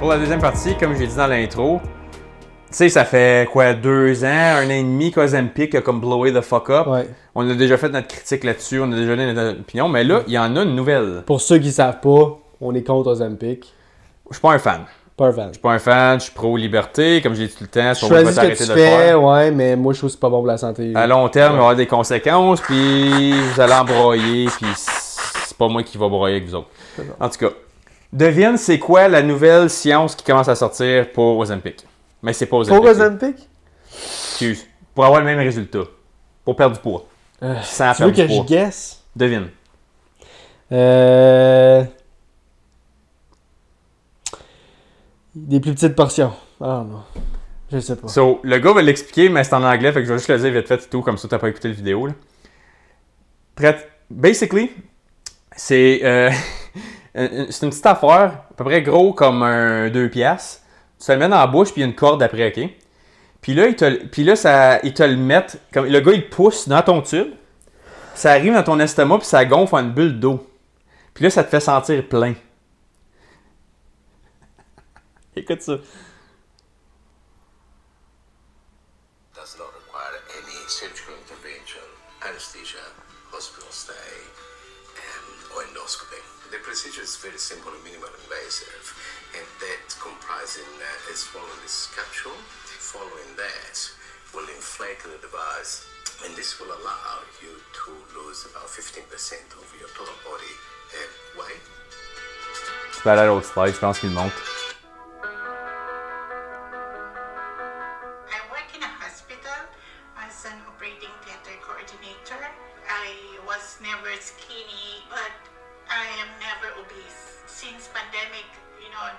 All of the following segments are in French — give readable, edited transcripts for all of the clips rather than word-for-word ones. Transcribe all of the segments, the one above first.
pour la deuxième partie, comme j'ai dit dans l'intro, tu sais, ça fait quoi, 2 ans, 1 an et demi qu'Ozempic a comme blowé the fuck up. Ouais. On a déjà fait notre critique là-dessus, on a déjà donné notre opinion, mais là, il y en a une nouvelle. Pour ceux qui savent pas, on est contre Ozempic. Je suis pas un fan. Pas un fan. Je suis pas un fan, je suis pro-liberté, comme je l'ai dit tout le temps. Choisis ce que tu fais, ouais, mais moi je trouve que c'est pas bon pour la santé. À long terme, il va y avoir des conséquences, puis vous allez embroyer, puis c'est pas moi qui va broyer avec vous autres. En tout cas, devine c'est quoi la nouvelle science qui commence à sortir pour Ozempic. Mais c'est pas Ozempic. Pour Ozempic? Excuse. Pour avoir le même résultat. Pour perdre du poids. Sans Tu veux perdre que du poids. je guesse? Devine. Des plus petites portions. Ah non. Je sais pas. So, le gars va l'expliquer, mais c'est en anglais, fait que je vais juste le dire vite fait et tout, comme ça t'as pas écouté la vidéo. Là. Prête. Basically, c'est une petite affaire, à peu près gros comme un 2 piastres. Tu te le mets dans la bouche, puis il y a une corde après, ok? Puis là, ils te le mettent, comme le gars il te pousse dans ton tube, ça arrive dans ton estomac, puis ça gonfle en une bulle d'eau. Puis là, ça te fait sentir plein. Écoute ça. Does not require any surgical intervention, anesthesia, hospital stay, or endoscopy. The procedure is very simple and minimal invasive, and that comprising is swallowing this capsule. Following that, will inflate the device, and this will allow you to lose about 15% of your total body weight. Tu peux aller à l'autre slide, je pense qu'il monte. I work in a hospital as an operating theater coordinator. I was never skinny, but I am never obese. Since pandemic,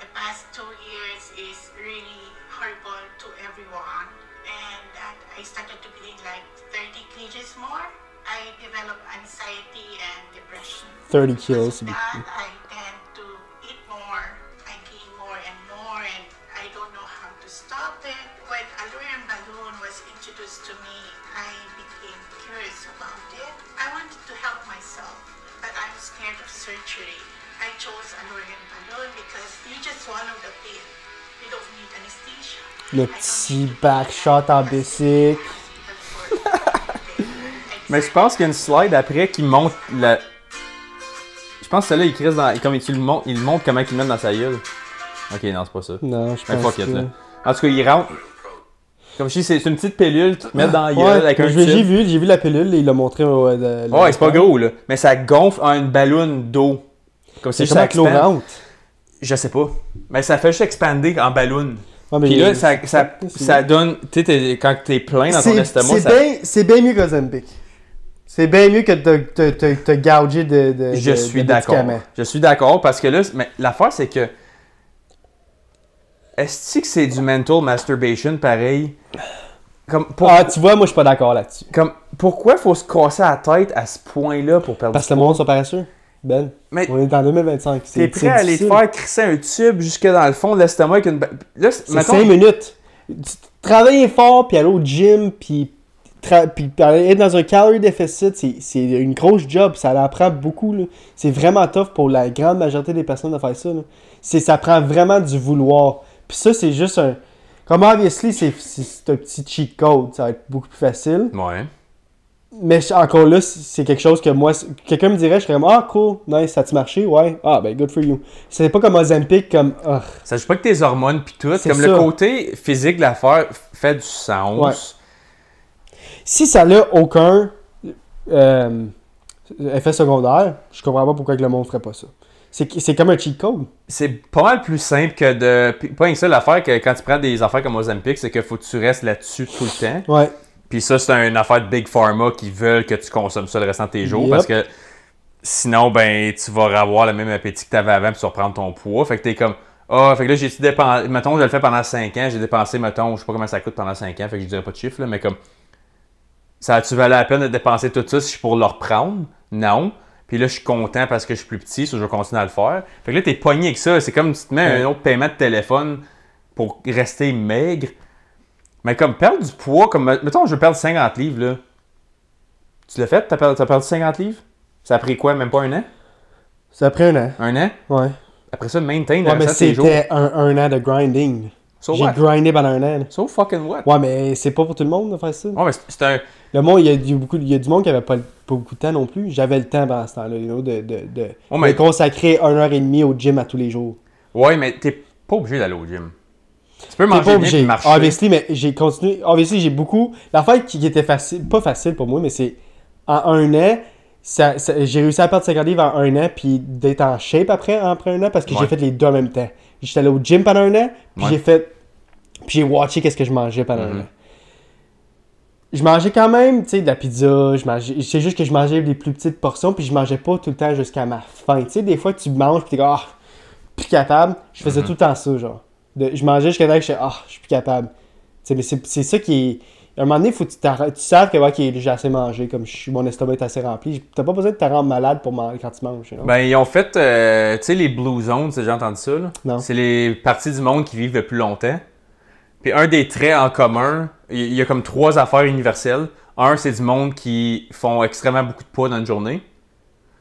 the past 2 years is really horrible to everyone. And that I started to gain like 30 kgs more. I developed anxiety and depression. 30 kilos. Because of that, I tend to eat more. I gain more and more, and I don't know how to stop it. When Allurium Balloon was introduced to me, I became curious about it. I wanted to help myself, but I'm scared of surgery. I chose Allurium Balloon because you just swallow the pill. You don't need anesthesia. Le petit back shot en bicycle. Mais je pense qu'il y a une slide après qui montre la. Je pense que celle-là, il crisse dans. Comme il montre comment il met dans sa gueule. Ok, non, c'est pas ça. Non, je Mais pense fuck it, que... là. En tout cas, il rentre. Comme je dis, c'est une petite pilule qui te met dans la gueule avec un tube. J'ai vu la pilule et il l'a montré au. Ouais, c'est pas gros, là. Mais ça gonfle en une ballonne d'eau. Comme si C'est ça comment que l'eau expande. rentre? Je sais pas. Mais ça fait juste expander en ballon. Ouais, mais Puis là, ça donne. Tu sais, quand t'es plein dans ton estomac, ça. C'est bien mieux qu'Ozempic. C'est bien mieux que de te gouger de Je suis d'accord. médicaments. Je suis d'accord parce que là, mais l'affaire c'est que. Est-ce que c'est du mental masturbation pareil? Ah, tu vois, moi je suis pas d'accord là-dessus. Pourquoi faut se casser la tête à ce point-là pour perdre Parce que du le poids? monde sont paresseux. Ben, Mais on est en 2025. t'es prêt à aller te faire crisser un tube jusque dans le fond de l'estomac avec une. Là, C'est mettons, 5 minutes. Travailler fort, puis aller au gym, puis être dans un calorie déficit, c'est une grosse job. Ça en prend beaucoup. Là. C'est vraiment tough pour la grande majorité des personnes de faire ça. Là. Ça prend vraiment du vouloir. Puis ça, c'est juste un... Comme obviously, c'est un petit cheat code. Ça va être beaucoup plus facile. Ouais. Mais encore là, c'est quelque chose que moi... Quelqu'un me dirait, je serais comme, ah, cool, nice, ça a-tu marché? Ouais. Ah, ben, good for you. C'est pas comme Ozempic, comme... Ça joue pas que tes hormones pis tout. C'est Comme ça. le côté physique de l'affaire fait du sens. Ouais. Si ça n'a aucun effet secondaire, je comprends pas pourquoi que le monde ferait pas ça. C'est comme un cheat code. C'est pas mal plus simple que de. Pas rien que ça, l'affaire que quand tu prends des affaires comme Ozempic, c'est qu'il faut que tu restes là-dessus tout le temps. Ouais. Puis ça, c'est une affaire de Big Pharma qui veulent que tu consommes ça le restant de tes jours. Yep. Parce que sinon, ben, tu vas avoir le même appétit que tu avais avant puis tu vas reprendre ton poids. Fait que t'es comme. Ah, fait que là, j'ai dépensé. Mettons, je le fais pendant 5 ans. J'ai dépensé, mettons, je sais pas comment ça coûte pendant 5 ans. Fait que je dirais pas de chiffre, là, mais comme. Ça a-tu valu la peine de dépenser tout ça si je suis pour le reprendre? Non. Puis là, je suis content parce que je suis plus petit, so je vais continuer à le faire. Fait que là, t'es pogné avec ça. C'est comme tu te mets un autre paiement de téléphone pour rester maigre. Mais comme perdre du poids, comme. Mettons, je veux perdre 50 livres, là. Tu l'as fait? T'as perdu 50 livres? Ça a pris quoi? Même pas un an? Ça a pris 1 an. 1 an? Ouais. Après ça, maintain Ouais, mais restant de tes jours. c'était un an de grinding. So J'ai what? grindé pendant un an. So fucking what? Ouais, mais c'est pas pour tout le monde de faire ça. Ouais, mais c'est un... Le monde, il y a du monde qui avait pas beaucoup de temps non plus. J'avais le temps pendant ce temps-là, de consacrer 1h30 au gym à tous les jours. Ouais, mais t'es pas obligé d'aller au gym. Tu peux T'es manger pas bien obligé. et marcher. Obviously, mais j'ai continué. Obviously, j'ai beaucoup. L'affaire qui était facile, pas facile pour moi, mais c'est en un an, j'ai réussi à perdre 50 livres en un an, puis d'être en shape après un an, parce que Ouais. j'ai fait les deux en même temps. J'étais allé au gym pendant un an, puis Ouais. j'ai watché qu'est-ce que je mangeais pendant un Mhm. an. Je mangeais quand même, tu sais, de la pizza, c'est juste que je mangeais des plus petites portions, puis je mangeais pas tout le temps jusqu'à ma faim. Tu sais, des fois, tu manges, puis t'es comme, plus capable. Je faisais tout le temps ça, genre. Je mangeais jusqu'à temps que je je suis plus capable. Tu sais, mais c'est ça qui est... À un moment donné, faut que tu saves que, ok, j'ai assez mangé, comme mon estomac est assez rempli. T'as pas besoin de te rendre malade pour manger quand tu manges, you know? Ben, ils ont fait, tu sais, les Blue Zones, j'ai déjà entendu ça, là? Non. C'est les parties du monde qui vivent le plus longtemps. Puis un des traits en commun, il y a comme 3 affaires universelles. Un, c'est du monde qui font extrêmement beaucoup de pas dans une journée.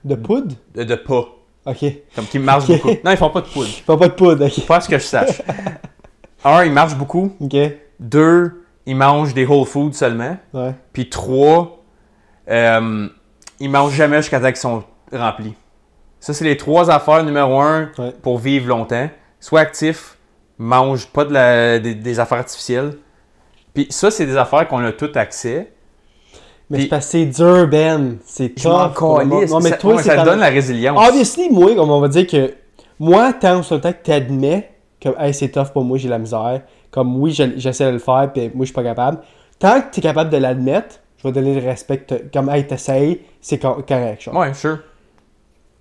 De poudre? De pas. Ok. Comme qui marchent Ok. beaucoup. Non, ils font pas de poudre. Pas de poudre, ok. Pas à ce que je sache. Un, ils marchent beaucoup. Ok. 2, ils mangent des whole foods seulement. Ouais. Puis 3, ils mangent jamais jusqu'à temps qu'ils sont remplis. Ça, c'est les 3 affaires numéro 1 Ouais. pour vivre longtemps. Sois actif, mange pas des affaires artificielles. Puis ça, c'est des affaires qu'on a tout accès. Mais Puis- c'est parce que c'est dur, Ben. C'est Je m'en tough. pour le monde. calisse. Non, mais Ça- toi, ouais, c'est ça te ta- donne la résilience. Obviously, moi, comme on va dire que moi, tant que tu admets que hey, c'est tough pour moi, j'ai la misère, comme oui, j'essaie de le faire, puis moi, je suis pas capable. Tant que tu es capable de l'admettre, je vais donner le respect, comme hey, t'essayes, c'est correct. Genre. Ouais, sure.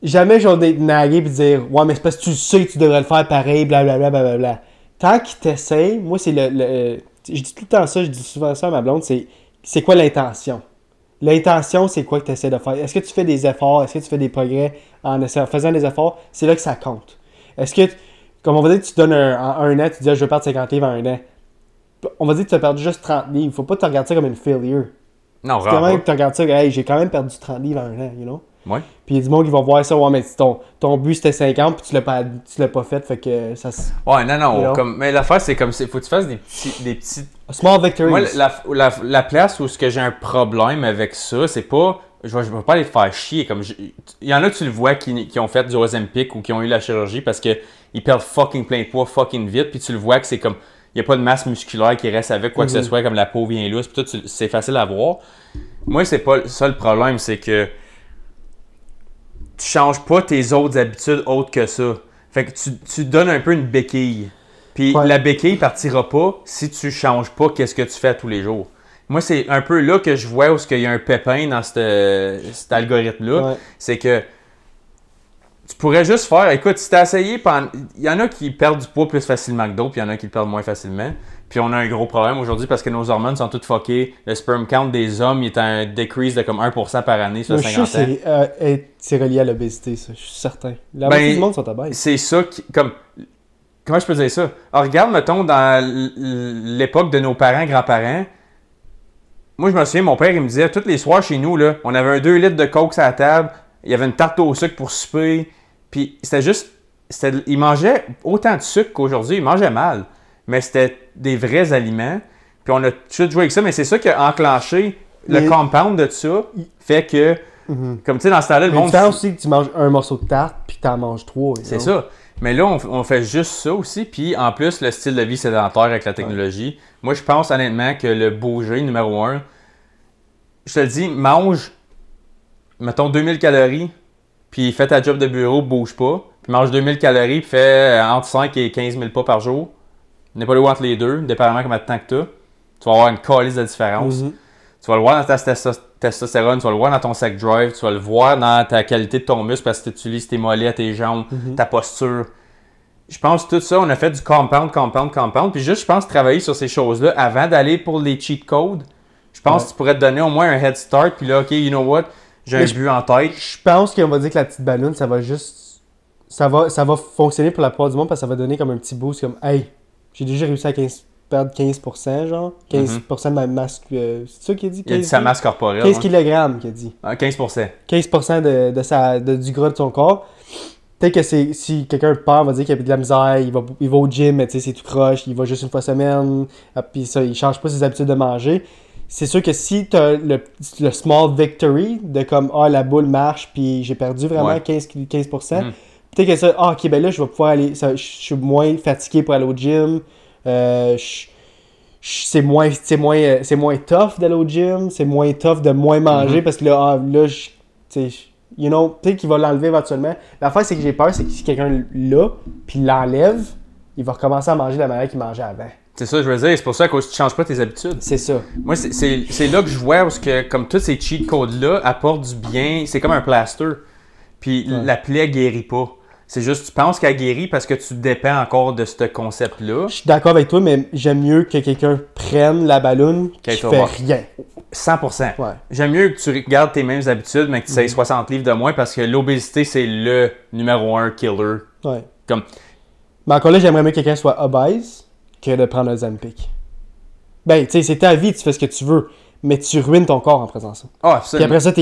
Jamais je vais te naguer et dire ouais, mais c'est parce que tu sais que tu devrais le faire pareil, blablabla. Blablabla. Tant qu'il t'essaye, moi, c'est je dis tout le temps ça, je dis souvent ça à ma blonde, c'est quoi l'intention? L'intention, c'est quoi que tu essaies de faire? Est-ce que tu fais des efforts? Est-ce que tu fais des progrès en faisant des efforts? C'est là que ça compte. Est-ce que, comme on va dire que tu donnes en un an, tu dis je vais perdre 50 livres en un an. On va dire que tu as perdu juste 30 livres. Faut pas te regarder ça comme une failure. Non, C'est quand même vraiment que tu regardes ça, hey, j'ai quand même perdu 30 livres en un an, you know? Ouais. Puis il y a du monde qui va voir ça, ouais, mais ton but c'était 50 puis tu l'as pas fait, fait que ça se. Ouais, non. You know? Mais l'affaire, c'est comme, faut que tu fasses des petits. Small victories. Moi, la place où ce que j'ai un problème avec ça, c'est pas. Je vais pas aller te faire chier. Il y en a, tu le vois, qui ont fait du Ozempic ou qui ont eu la chirurgie parce qu'ils perdent fucking plein de poids fucking vite. Puis tu le vois que c'est comme. Il n'y a pas de masse musculaire qui reste avec quoi que ce soit, comme la peau vient lousse. Puis tout, c'est facile à voir. Moi, c'est pas ça le problème, c'est que tu changes pas tes autres habitudes autres que ça. Fait que tu donnes un peu une béquille. Puis Ouais. la béquille partira pas si tu changes pas qu'est-ce que tu fais tous les jours. Moi, c'est un peu là que je vois où il y a un pépin dans cet algorithme-là. Ouais. C'est que tu pourrais juste faire, écoute, si t'as essayé, il y en a qui perdent du poids plus facilement que d'autres, puis il y en a qui le perdent moins facilement. Puis on a un gros problème aujourd'hui parce que nos hormones sont toutes fuckées. Le sperm count des hommes il est un decrease de comme 1% par année sur Moi, je 50 suis ans. sûr que c'est relié à l'obésité, ça. Je suis certain. La moitié du monde sont obèses. C'est ça qui. Comment je peux dire ça? Alors, regarde, mettons, dans l'époque de nos parents, grands-parents. Moi, je me souviens, mon père, il me disait, tous les soirs chez nous, là, on avait un 2 litres de coke sur la table, il y avait une tarte au sucre pour souper, puis c'était juste. Il mangeait autant de sucre qu'aujourd'hui, il mangeait mal. Mais c'était des vrais aliments. Puis on a tout de suite joué avec ça, mais c'est ça qui a enclenché le compound de ça. Fait que, comme tu sais, dans ce temps-là, le Mais monde. tu penses aussi que tu manges un morceau de tarte puis que t'en manges 3. C'est ça. Mais là, on fait juste ça aussi. Puis en plus, le style de vie sédentaire avec la technologie. Moi, je pense honnêtement que le bouger, numéro 1, je te le dis, mange, mettons, 2000 calories, puis fais ta job de bureau, bouge pas. Puis mange 2000 calories, puis fais entre 5 et 15 000 pas par jour. N'est pas le entre les deux, dépendamment combien de temps que tu as. Tu vas avoir une calice de différence. Tu vas le voir dans ta testostérone, tu vas le voir dans ton sac drive, tu vas le voir dans ta qualité de ton muscle parce que tu utilises tes mollets, tes jambes, ta posture. Je pense que tout ça, on a fait du compound. Puis juste, je pense, travailler sur ces choses-là avant d'aller pour les cheat codes. Je pense que tu pourrais te donner au moins un head start. Puis là, OK, you know what? J'ai un but en tête. Je pense qu'on va dire que la petite ballonne, ça va juste. Ça va fonctionner pour la plupart du monde parce que ça va donner comme un petit boost comme hey, j'ai déjà réussi à perdre 15%, genre. 15% de ma masse. C'est ça qu'il a dit? Il a dit sa masse corporelle. 15 kg qu'il a dit. 15%. 15% du gras de son corps. Peut-être que si quelqu'un perd, on va dire qu'il a de la misère, il va au gym, mais tu sais, c'est tout croche, il va juste une fois semaine, puis ça, il change pas ses habitudes de manger. C'est sûr que si tu as le small victory de comme la boule marche puis j'ai perdu vraiment 15%, peut-être que ça, ok, ben là je vais pouvoir aller, je suis moins fatigué pour aller au gym, c'est moins tough d'aller au gym, c'est moins tough de moins manger parce que là peut-être qu'il va l'enlever éventuellement. L'affaire c'est que j'ai peur, c'est que si quelqu'un l'a puis l'enlève, il va recommencer à manger de la manière qu'il mangeait avant. C'est ça, je veux dire. C'est pour ça que tu changes pas tes habitudes. C'est ça. Moi, c'est là que je vois parce que, comme tous ces cheat codes-là apportent du bien, c'est comme un plaster. Puis la plaie guérit pas. C'est juste, tu penses qu'elle guérit parce que tu dépends encore de ce concept-là. Je suis d'accord avec toi, mais j'aime mieux que quelqu'un prenne la balloune qui fait rien. 100%. Ouais. J'aime mieux que tu gardes tes mêmes habitudes, mais que tu aies 60 livres de moins parce que l'obésité, c'est le numéro 1 killer. Ouais. Comme... Mais encore là, j'aimerais mieux que quelqu'un soit obèse que de prendre un Ozempic. Ben, tu sais, c'est ta vie, tu fais ce que tu veux, mais tu ruines ton corps en faisant ça. Ah, absolument. Puis après ça,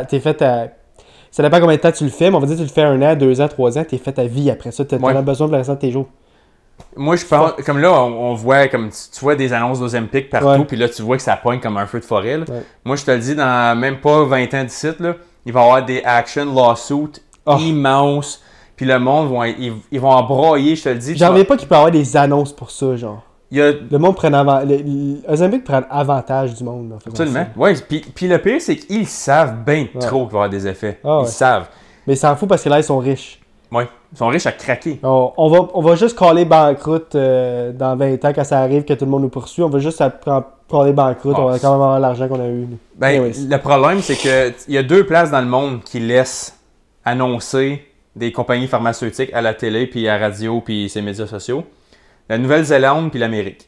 t'es fait à... Ça dépend combien de temps tu le fais, mais on va dire que tu le fais 1 an, 2 ans, 3 ans, t'es fait à vie après ça. T'en as besoin pour le restant de tes jours. Moi, je pense, comme là, on voit, comme tu vois des annonces d'Ozempic partout, puis là, tu vois que ça pogne comme un feu de forêt. Là. Ouais. Moi, je te le dis, dans même pas 20 ans d'ici, là, il va y avoir des action lawsuits immenses. Puis le monde, ils vont en broyer, je te le dis. J'en reviens pas qu'il peut y avoir des annonces pour ça, genre. Le monde prenne Ozempic prend avantage du monde. Absolument. Oui, puis le pire, c'est qu'ils savent bien trop qu'il va y avoir des effets. Ils savent. Mais ils s'en foutent parce que là, ils sont riches. Oui, ils sont riches à craquer. On va juste caller banqueroute dans 20 ans quand ça arrive que tout le monde nous poursuit. On va juste caller banqueroute. On va quand même avoir l'argent qu'on a eu. Le problème, c'est qu'il y a 2 places dans le monde qui laissent annoncer des compagnies pharmaceutiques à la télé, puis à la radio, puis ses médias sociaux. La Nouvelle-Zélande, puis l'Amérique.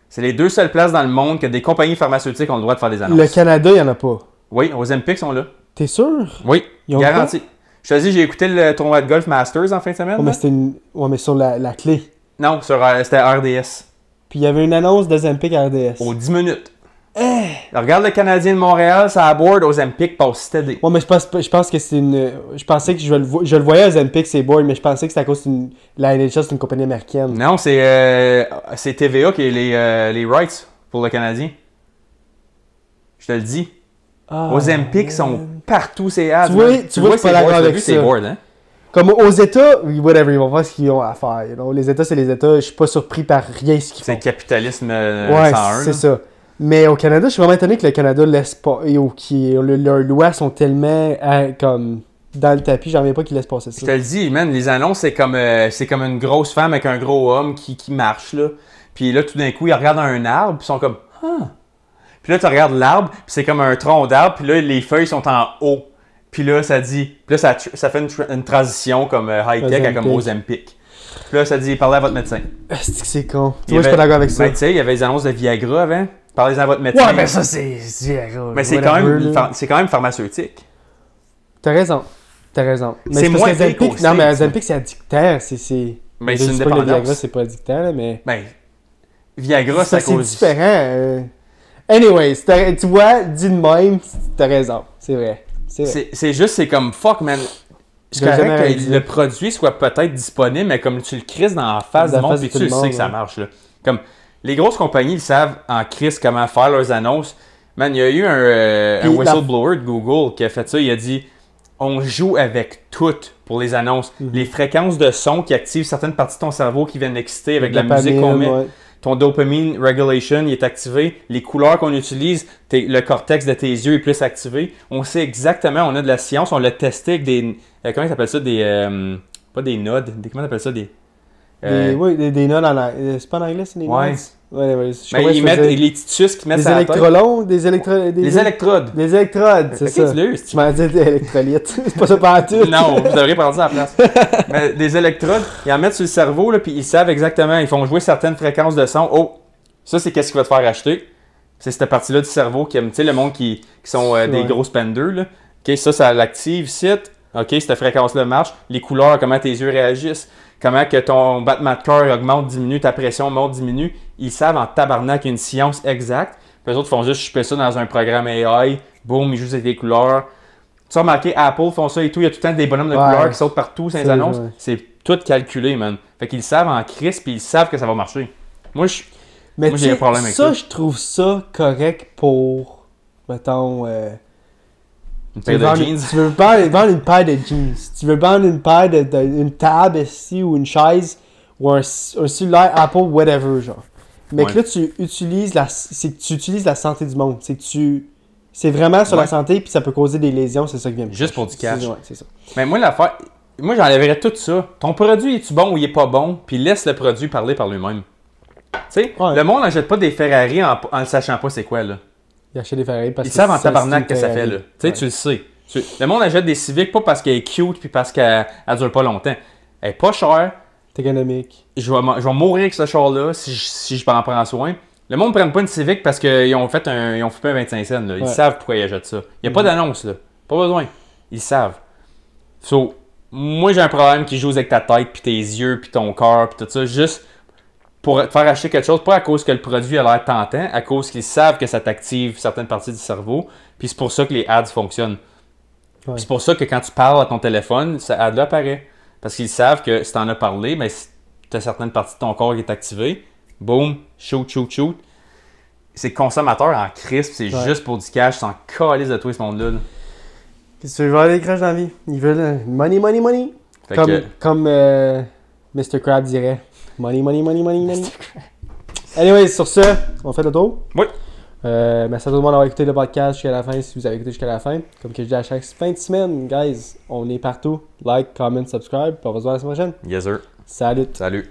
C'est les 2 seules places dans le monde que des compagnies pharmaceutiques ont le droit de faire des annonces. Le Canada, il n'y en a pas. Oui, Ozempic sont là. T'es sûr? Oui, garanti. Je te dis, j'ai écouté le tournoi de golf Masters en fin de semaine. Mais sur la clé. Non, c'était RDS. Puis il y avait une annonce d'Ozempic à RDS. Aux 10 minutes. Regarde le Canadien de Montréal, ça aborde Ozempic passe steady. Ouais, mais je pense que c'est une... Je pensais que je le voyais Ozempic, c'est board, mais je pensais que c'était à cause la NHL, c'est une compagnie américaine. Non, c'est TVA qui a les rights pour le Canadien. Je te le dis. Ozempic sont partout, c'est ads. Tu vois, c'est pas d'accord avec ça. Board, hein? Comme aux États, whatever, ils vont faire ce qu'ils ont à faire. You know? Les États, c'est les États. Je suis pas surpris par rien ce qu'ils font. C'est le capitalisme 101. C'est ça. Mais au Canada, je suis vraiment étonné que le Canada laisse pas... leurs lois sont tellement comme dans le tapis, j'en reviens pas qu'ils laissent passer ça. Je te le dis, man, les annonces, c'est comme une grosse femme avec un gros homme qui marche, là. Puis là, tout d'un coup, ils regardent un arbre, puis ils sont comme « Ah! » Puis là, tu regardes l'arbre, puis c'est comme un tronc d'arbre, puis là, les feuilles sont en haut. Puis là, ça dit... Puis là, ça fait une transition comme high-tech, comme Ozempic. Puis là, ça dit « Parlez à votre médecin. » C'est con. Tu vois, je suis pas d'accord avec ça. Ben, tu sais, il y avait des annonces de Viagra avant. Parlez à votre médecin. Ouais, mais ça, c'est Viagra. Mais c'est quand même pharmaceutique. T'as raison. Mais c'est moins Ozempic. Non, mais Ozempic, c'est addictant. Mais c'est une dépendance. Le Viagra, c'est pas addictant, là, mais... Ben, Viagra, ça cause... C'est différent. Anyways, tu vois, dit de même, t'as raison. C'est vrai. C'est juste, c'est comme fuck, man. C'est correct que le produit soit peut-être disponible, mais comme tu le crises dans la face du monde, puis tu le sais que ça marche, là. Comme... Les grosses compagnies, ils savent en crise comment faire leurs annonces. Man, il y a eu un whistleblower de Google qui a fait ça. Il a dit on joue avec tout pour les annonces. Les fréquences de son qui activent certaines parties de ton cerveau qui viennent exciter avec la musique qu'on met. Ouais. Ton dopamine regulation il est activé. Les couleurs qu'on utilise, le cortex de tes yeux est plus activé. On sait exactement, on a de la science, on l'a testé avec des. Comment ils appellent ça pas des nodes. Comment on appelle ça des nodes en anglais. C'est pas en anglais, c'est des nodes? Ouais, ils mettent les titus qui mettent des électrolons, des électrodes. Des électrodes, c'est ça. Tu m'as dit des électrolytes. C'est pas ça partout. Non, vous devriez prendre ça à la place. Mais des électrodes, ils en mettent sur le cerveau, là, puis ils savent exactement, ils font jouer certaines fréquences de son. Oh, ça, c'est qu'est-ce qui va te faire acheter. C'est cette partie-là du cerveau qui aime, tu sais, le monde qui sont des gros spenders, là. OK, ça l'active, site. OK, cette fréquence-là marche. Les couleurs, comment tes yeux réagissent. Comment que ton battement de cœur augmente, diminue, ta pression monte, diminue. Ils savent en tabarnak une science exacte. Puis eux autres font juste choper ça dans un programme AI. Boum, ils jouent avec les couleurs. Tu as remarqué, Apple font ça et tout. Il y a tout le temps des bonhommes de Ouais. couleur qui sautent partout sur les C'est annonces. vrai. C'est tout calculé, man. Fait qu'ils le savent en crise, puis ils savent que ça va marcher. Moi, Mais Moi, tu j'ai un sais, problème avec ça, ça. je trouve ça correct pour, mettons, une tu veux paire de vendre, jeans. tu veux vendre une paire de jeans, tu veux vendre une paire une table ici ou une chaise ou un cellulaire Apple, whatever, genre. Mais Ouais. que là, tu utilises la santé du monde. C'est vraiment sur Ouais. la santé, puis ça peut causer des lésions, c'est ça qui vient me Juste chercher. pour du cash. Ouais, c'est ça. Mais moi, l'affaire. Moi, j'enlèverais tout ça. Ton produit, est-tu bon ou il est pas bon? Puis laisse le produit parler par lui-même. Tu sais, Ouais. le monde n'achète pas des Ferrari en ne sachant pas c'est quoi, là. Il achète des Ferrari parce Ils que savent en ça, tabarnak c'est que une ça fait, Ferrari. là. Tu sais, Ouais. tu le sais. Le monde achète des Civic pas parce qu'elle est cute puis parce qu'elle dure pas longtemps. Elle est pas chère. C'est économique. Je vais mourir avec ce char-là si je en prends soin. Le monde ne prend pas une Civic parce qu'ils ont fait ils ont flippé un 25 cents. Là. Ils Ouais. savent pourquoi ils achètent ça. Il n'y a pas d'annonce, là. Pas besoin. Ils savent. So, moi, j'ai un problème qui joue avec ta tête, puis tes yeux, puis ton cœur, puis tout ça, juste pour te faire acheter quelque chose, pas à cause que le produit a l'air tentant, à cause qu'ils savent que ça t'active certaines parties du cerveau, puis c'est pour ça que les ads fonctionnent. Ouais. C'est pour ça que quand tu parles à ton téléphone, ce ad-là apparaît. Parce qu'ils savent que si t'en as parlé, ben, tu as certaines parties de ton corps qui est activée. Boum, shoot. C'est consommateur en crisp, c'est Ouais. juste pour du cash, c'est en calice de toi ce monde-là. là. Qu'est-ce que tu veux voir les crash dans la vie? Ils veulent money. Fait Comme, que, comme Mr. Crab dirait. Money. Anyway, sur ce, on fait le tour. Oui. Merci à tout le monde d'avoir écouté le podcast jusqu'à la fin, si vous avez écouté jusqu'à la fin. Comme que je dis à chaque fin de semaine, guys, on est partout. Like, comment, subscribe, puis on va se voir la semaine prochaine. yes sir. Salut! Salut.